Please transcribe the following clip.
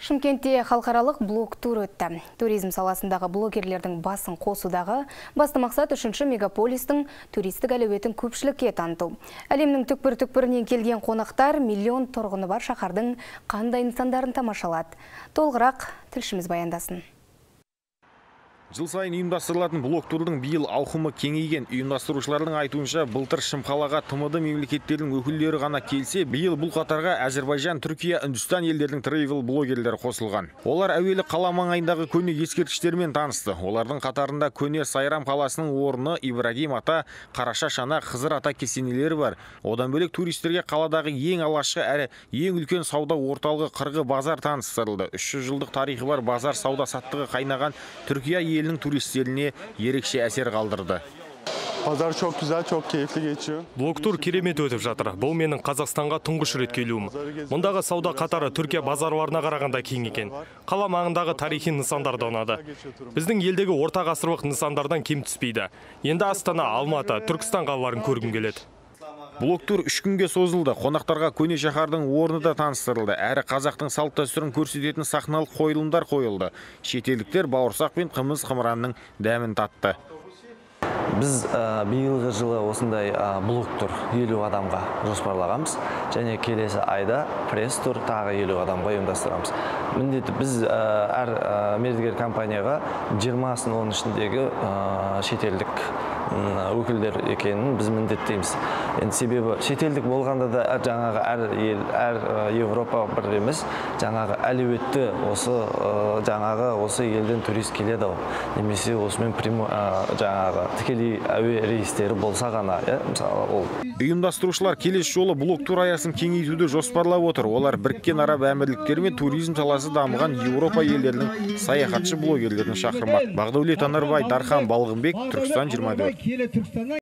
Шымкентте халықаралық блог-тур өтті. Туризм саласындағы блогерлердің басын қосудағы басты мақсат үшінші мегаполистің туристік әлеуетін көпшілікке таныту. Әлемнің түкпір-түкпірінен келген қонақтар миллион тұрғыны бар шаһардың қандай нысандарын тамашалады. Толығырақ тілшіміз баяндасын. Жыл сайын ұйымдастырылатын блог-турдың биыл ауқымы кеңейген. Ұйымдастырушылардың айтуынша, былтыр Шымқалаға ТМД мемлекеттердің өкілдері ғана келсе, биыл бұл қатарға Әзербайжан, Түркия, Үндістан елдердің тревел блогерлері қосылған. Олар әуелі қала маңайындағы көне ескерткіштермен танысты. Олардың қатарында көне Сайрам қаласының орны, Ибрагим ата, Қараша шана, Хызыр ата кесенелері бар. Одан бөлек туристерге қаладағы ең алғашқы әрі ең үлкен сауда орталығы Қырғы базар таныстырылды. 300 жылдық тарихы бар базар сауда-саттығы қайнаған Түркия елінің туристеріне ерекше әсер қалдырды. Pazar çok güzel, çok keyifli geçiyor. Блог-тур керемет өтіп жатыр. Бұл менің Қазақстанға тұңғыш рет келуім. Мұндағы сауда қатары Түркия базарларына қарағанда кең екен. Қала маңындағы тарихи нысандар да ұнады. Біздің елдегі орта ғасырлық нысандардан кем түспейді. Енді Астана, Алматы, Түркістан қалаларын көргім келеді. Блог-тур 3 күнге созылды. Қонақтарға көне шаһардың орны да таныстырылды. Әрі қазақтың салт-дәстүрін көрсететін сахналық қойылымдар қойылды. Шетелдіктер бауырсақ пен қымыз қымыранның дәмін татты. Біз биылғы жылы осындай блог-тур 50 адамға жоспарлағанбыз. Және келесі айда пресс-тур тағы 50 адамға ұйымдастырамыз. Міндеті біз әр мердігер компанияға 20-ның оның ішіндегі шетелдік өкілдер екенін біз міндеттейміз. Енді себебі шетелдік болғанда да жаңағы әр ел, әр Европа бір емес, жаңағы әлеуетті осы елден турист келеді. Немесе осымен жаңағы тікелей әуе рейстері болса ғана, мысалы ол. Ұйымдастырушылар келесі жолы блог-тур аясын кеңейтуді жоспарлап отыр. Олар Біріккен Араб Әмірліктері мен туризм саласы дамыған Еуропа елдерінің саяхатшы блогерлерін шақырмақ. Бағдаулет Анарбай, Дархан Балғынбек, Түркістан 24.